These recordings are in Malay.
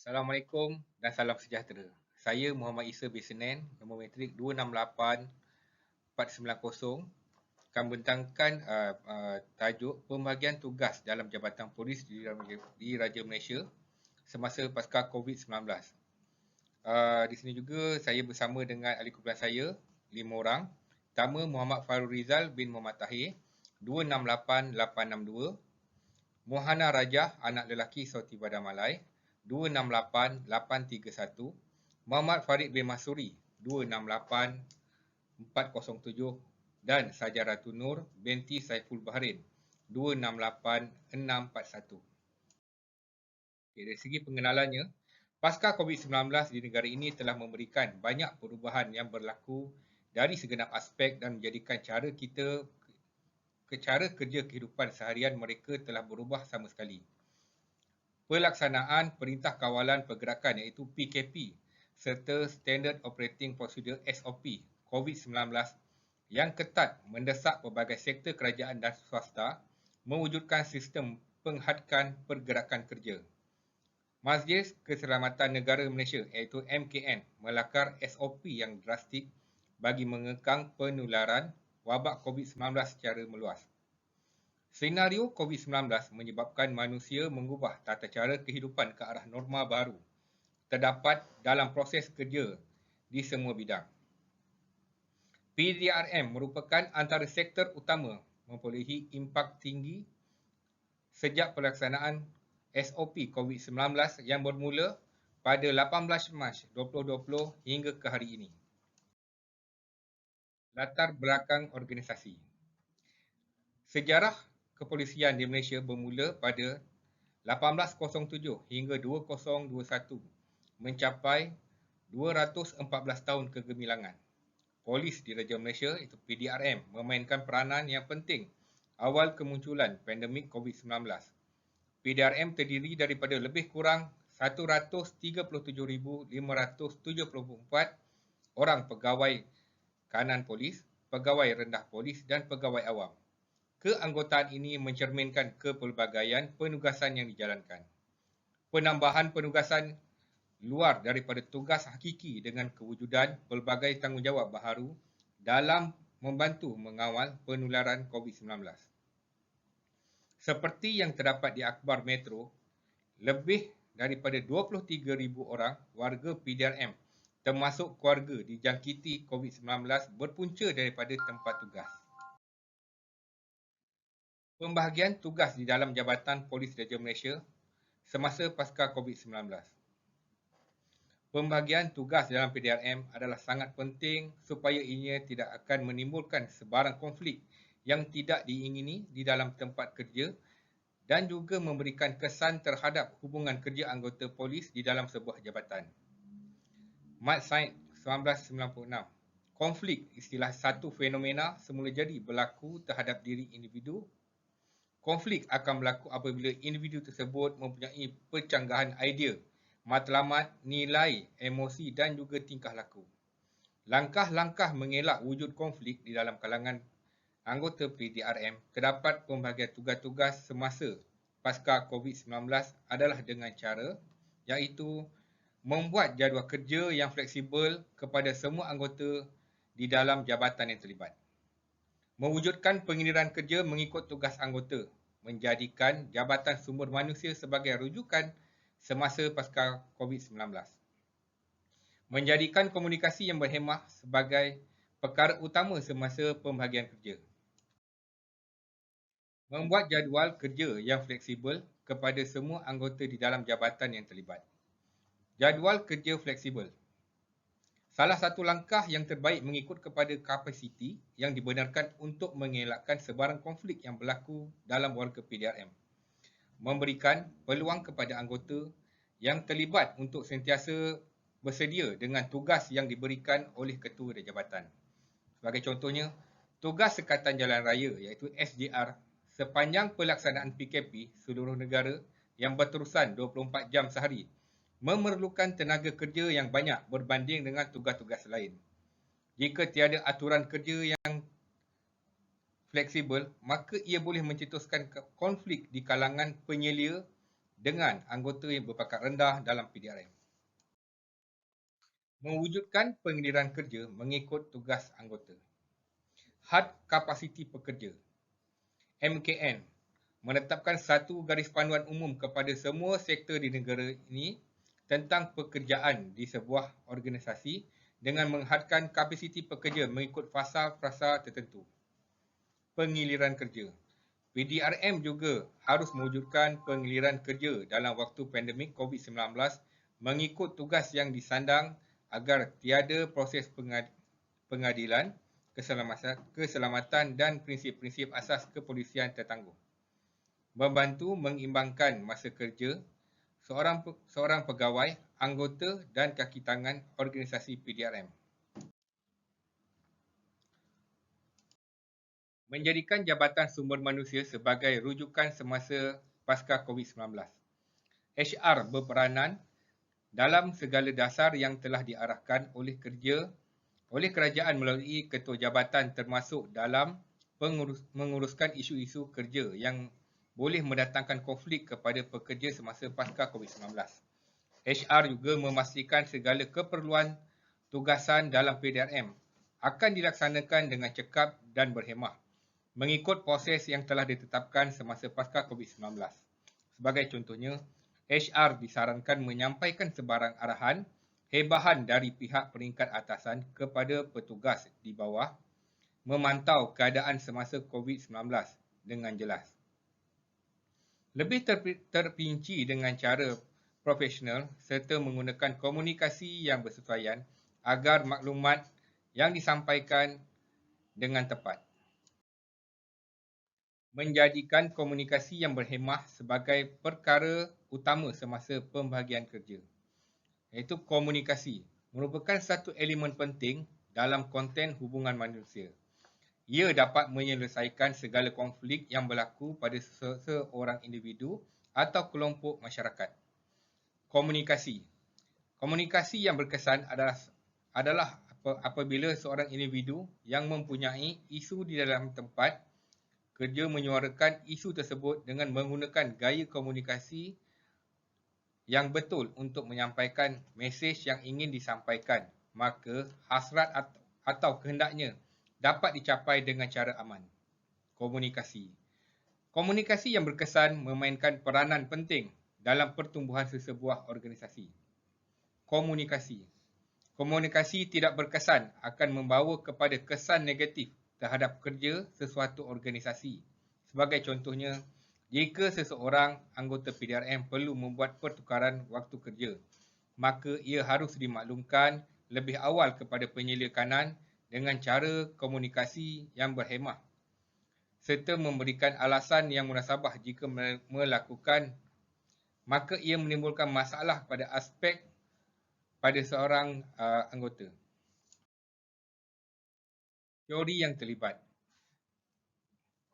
Assalamualaikum dan salam sejahtera. Saya Muhammad Isa bin Senen, nombor matrik 268490 akan membentangkan tajuk pembahagian tugas dalam Jabatan Polis di Raja Malaysia semasa pasca COVID-19. Di sini juga saya bersama dengan ahli kumpulan saya, 5 orang. Pertama, Muhammad Farul Rizal bin Muhammad Tahir, 268862. Muhana Rajah, anak lelaki Sauti Badan Malai, 268831. Muhammad Farid bin Masuri, 268407. Dan Sajaratun Nur binti Saiful Bahrin, 268641. Dari segi pengenalannya, pasca COVID-19 di negara ini telah memberikan banyak perubahan yang berlaku dari segenap aspek dan menjadikan cara kerja kehidupan seharian mereka telah berubah sama sekali. Pelaksanaan Perintah Kawalan Pergerakan iaitu PKP serta Standard Operating Procedure SOP COVID-19 yang ketat mendesak pelbagai sektor kerajaan dan swasta mewujudkan sistem penghadkan pergerakan kerja. Majlis Keselamatan Negara Malaysia iaitu MKN melakar SOP yang drastik bagi mengekang penularan wabak COVID-19 secara meluas. Senario COVID-19 menyebabkan manusia mengubah tata cara kehidupan ke arah norma baru terdapat dalam proses kerja di semua bidang. PDRM merupakan antara sektor utama memperolehi impak tinggi sejak pelaksanaan SOP COVID-19 yang bermula pada 18 Mac 2020 hingga ke hari ini. Latar belakang organisasi. Sejarah kepolisian di Malaysia bermula pada 1807 hingga 2021 mencapai 214 tahun kegemilangan. Polis di Raja Malaysia itu PDRM memainkan peranan yang penting awal kemunculan pandemik COVID-19. PDRM terdiri daripada lebih kurang 137,574 orang pegawai kanan polis, pegawai rendah polis dan pegawai awam. Keanggotaan ini mencerminkan kepelbagaian penugasan yang dijalankan. Penambahan penugasan luar daripada tugas hakiki dengan kewujudan pelbagai tanggungjawab baharu dalam membantu mengawal penularan COVID-19. Seperti yang terdapat di akhbar Metro, lebih daripada 23,000 orang warga PDRM termasuk keluarga dijangkiti COVID-19 berpunca daripada tempat tugas. Pembahagian tugas di dalam Jabatan Polis Raja Malaysia semasa pasca COVID-19. Pembahagian tugas dalam PDRM adalah sangat penting supaya ianya tidak akan menimbulkan sebarang konflik yang tidak diingini di dalam tempat kerja dan juga memberikan kesan terhadap hubungan kerja anggota polis di dalam sebuah jabatan. Mat Said 1996. Konflik istilah satu fenomena semula jadi berlaku terhadap diri individu. Konflik akan berlaku apabila individu tersebut mempunyai percanggahan idea, matlamat, nilai, emosi dan juga tingkah laku. Langkah-langkah mengelak wujud konflik di dalam kalangan anggota PDRM terdapat pembahagian tugas-tugas semasa pasca COVID-19 adalah dengan cara iaitu membuat jadual kerja yang fleksibel kepada semua anggota di dalam jabatan yang terlibat. Mewujudkan pengiliran kerja mengikut tugas anggota, menjadikan Jabatan Sumber Manusia sebagai rujukan semasa pasca COVID-19. Menjadikan komunikasi yang berhemah sebagai perkara utama semasa pembahagian kerja. Membuat jadual kerja yang fleksibel kepada semua anggota di dalam jabatan yang terlibat. Jadual kerja fleksibel. Salah satu langkah yang terbaik mengikut kepada kapasiti yang dibenarkan untuk mengelakkan sebarang konflik yang berlaku dalam warga PDRM. Memberikan peluang kepada anggota yang terlibat untuk sentiasa bersedia dengan tugas yang diberikan oleh ketua jabatan. Sebagai contohnya, tugas Sekatan Jalan Raya iaitu SJR sepanjang pelaksanaan PKP seluruh negara yang berterusan 24 jam sehari memerlukan tenaga kerja yang banyak berbanding dengan tugas-tugas lain. Jika tiada aturan kerja yang fleksibel, maka ia boleh mencetuskan konflik di kalangan penyelia dengan anggota yang berpangkat rendah dalam PDRM. Mewujudkan penggiliran kerja mengikut tugas anggota. Had Kapasiti Pekerja MKN menetapkan satu garis panduan umum kepada semua sektor di negara ini tentang pekerjaan di sebuah organisasi dengan menghadkan kapasiti pekerja mengikut fasa-fasa tertentu. Pengiliran kerja. PDRM juga harus mewujudkan pengiliran kerja dalam waktu pandemik COVID-19 mengikut tugas yang disandang agar tiada proses pengadilan, keselamatan dan prinsip-prinsip asas kepolisian tertangguh. Membantu mengimbangkan masa kerja seorang pegawai, anggota dan kaki tangan organisasi PDRM. Menjadikan Jabatan Sumber Manusia sebagai rujukan semasa pasca COVID-19. HR berperanan dalam segala dasar yang telah diarahkan oleh kerajaan melalui ketua jabatan termasuk dalam menguruskan isu-isu kerja yang boleh mendatangkan konflik kepada pekerja semasa pasca COVID-19. HR juga memastikan segala keperluan tugasan dalam PDRM akan dilaksanakan dengan cekap dan berhemah mengikut proses yang telah ditetapkan semasa pasca COVID-19. Sebagai contohnya, HR disarankan menyampaikan sebarang arahan hebahan dari pihak peringkat atasan kepada petugas di bawah memantau keadaan semasa COVID-19 dengan jelas. Lebih terperinci dengan cara profesional serta menggunakan komunikasi yang bersesuaian agar maklumat yang disampaikan dengan tepat. Menjadikan komunikasi yang berhemah sebagai perkara utama semasa pembahagian kerja. Iaitu komunikasi merupakan satu elemen penting dalam konten hubungan manusia. Ia dapat menyelesaikan segala konflik yang berlaku pada seorang individu atau kelompok masyarakat. Komunikasi. Komunikasi yang berkesan adalah apabila seorang individu yang mempunyai isu di dalam tempat kerja menyuarakan isu tersebut dengan menggunakan gaya komunikasi yang betul untuk menyampaikan mesej yang ingin disampaikan, maka hasrat atau kehendaknya dapat dicapai dengan cara aman. Komunikasi. Komunikasi yang berkesan memainkan peranan penting dalam pertumbuhan sesebuah organisasi. Komunikasi. Komunikasi tidak berkesan akan membawa kepada kesan negatif terhadap kerja sesuatu organisasi. Sebagai contohnya, jika seseorang anggota PDRM perlu membuat pertukaran waktu kerja, maka ia harus dimaklumkan lebih awal kepada penyelia kanan dengan cara komunikasi yang berhemah serta memberikan alasan yang munasabah jika melakukan, maka ia menimbulkan masalah pada aspek pada seorang anggota. Teori yang terlibat.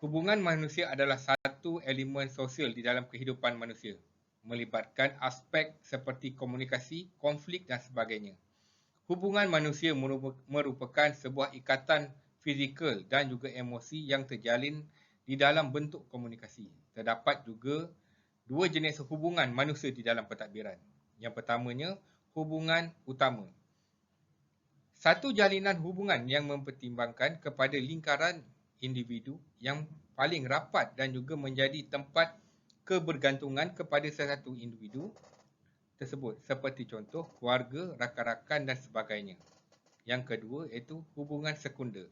Hubungan manusia adalah satu elemen sosial di dalam kehidupan manusia, melibatkan aspek seperti komunikasi, konflik dan sebagainya. Hubungan manusia merupakan sebuah ikatan fizikal dan juga emosi yang terjalin di dalam bentuk komunikasi. Terdapat juga dua jenis hubungan manusia di dalam pentadbiran. Yang pertamanya, hubungan utama. Satu jalinan hubungan yang mempertimbangkan kepada lingkaran individu yang paling rapat dan juga menjadi tempat kebergantungan kepada sesatu individu tersebut seperti contoh keluarga, rakan-rakan dan sebagainya. Yang kedua iaitu hubungan sekunder.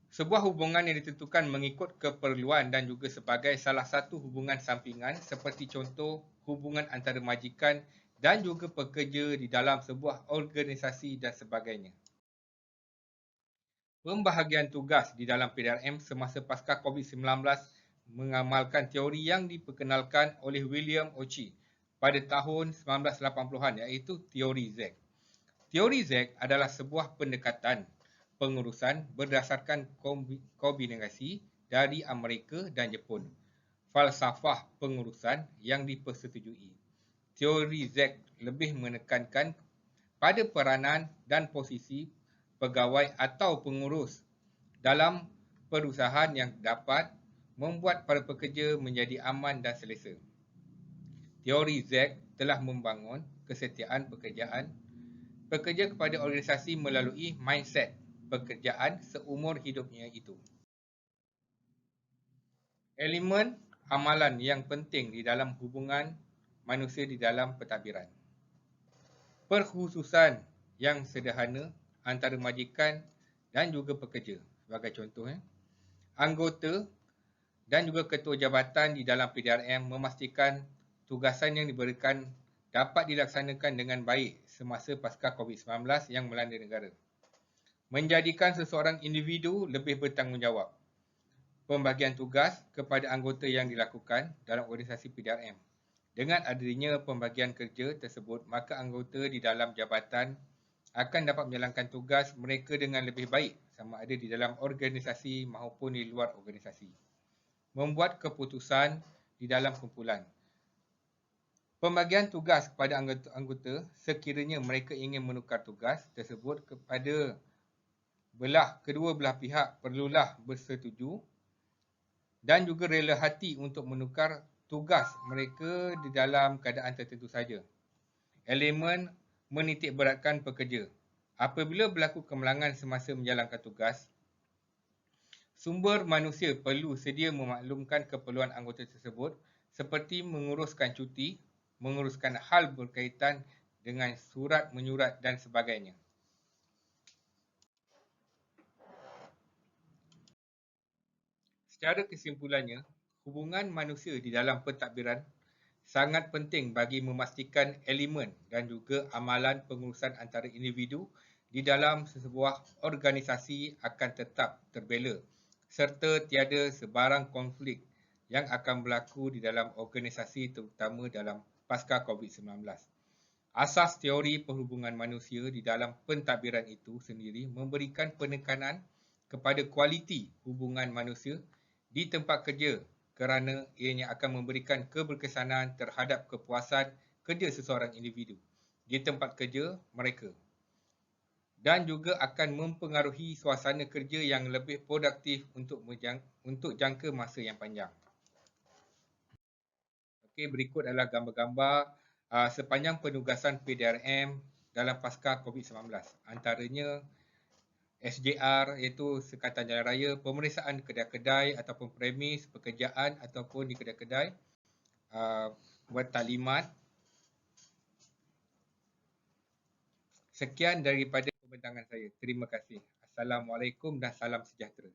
Sebuah hubungan yang ditentukan mengikut keperluan dan juga sebagai salah satu hubungan sampingan seperti contoh hubungan antara majikan dan juga pekerja di dalam sebuah organisasi dan sebagainya. Pembahagian tugas di dalam PDRM semasa pasca COVID-19 mengamalkan teori yang diperkenalkan oleh William Ochi pada tahun 1980-an iaitu teori Z. Teori Z adalah sebuah pendekatan pengurusan berdasarkan kombinasi dari Amerika dan Jepun. Falsafah pengurusan yang dipersetujui. Teori Z lebih menekankan pada peranan dan posisi pegawai atau pengurus dalam perusahaan yang dapat membuat para pekerja menjadi aman dan selesa. Teori Z telah membangun kesetiaan pekerja kepada organisasi melalui mindset pekerjaan seumur hidupnya itu. Elemen amalan yang penting di dalam hubungan manusia di dalam pentadbiran. Perkhususan yang sederhana antara majikan dan juga pekerja. Sebagai contoh, anggota dan juga ketua jabatan di dalam PDRM memastikan tugasan yang diberikan dapat dilaksanakan dengan baik semasa pasca COVID-19 yang melanda negara. Menjadikan seseorang individu lebih bertanggungjawab. Pembagian tugas kepada anggota yang dilakukan dalam organisasi PDRM. Dengan adanya pembagian kerja tersebut, maka anggota di dalam jabatan akan dapat menjalankan tugas mereka dengan lebih baik sama ada di dalam organisasi maupun di luar organisasi. Membuat keputusan di dalam kumpulan. Pembagian tugas kepada anggota sekiranya mereka ingin menukar tugas tersebut kepada kedua belah pihak perlulah bersetuju dan juga rela hati untuk menukar tugas mereka di dalam keadaan tertentu saja. Elemen menitik beratkan pekerja. Apabila berlaku kemalangan semasa menjalankan tugas, sumber manusia perlu sedia memaklumkan keperluan anggota tersebut seperti menguruskan cuti, menguruskan hal berkaitan dengan surat menyurat dan sebagainya. Secara kesimpulannya, hubungan manusia di dalam pentadbiran sangat penting bagi memastikan elemen dan juga amalan pengurusan antara individu di dalam sebuah organisasi akan tetap terbela serta tiada sebarang konflik yang akan berlaku di dalam organisasi terutama dalam pasca COVID-19. Asas teori perhubungan manusia di dalam pentadbiran itu sendiri memberikan penekanan kepada kualiti hubungan manusia di tempat kerja kerana ianya akan memberikan keberkesanan terhadap kepuasan kerja seseorang individu di tempat kerja mereka dan juga akan mempengaruhi suasana kerja yang lebih produktif untuk jangka masa yang panjang. Okey, berikut adalah gambar-gambar sepanjang penugasan PDRM dalam pasca COVID-19. Antaranya SJR iaitu Sekatan Jalan Raya, pemeriksaan kedai-kedai ataupun premis, pekerjaan ataupun di kedai-kedai, buat taklimat. Sekian daripada pembentangan saya. Terima kasih. Assalamualaikum dan salam sejahtera.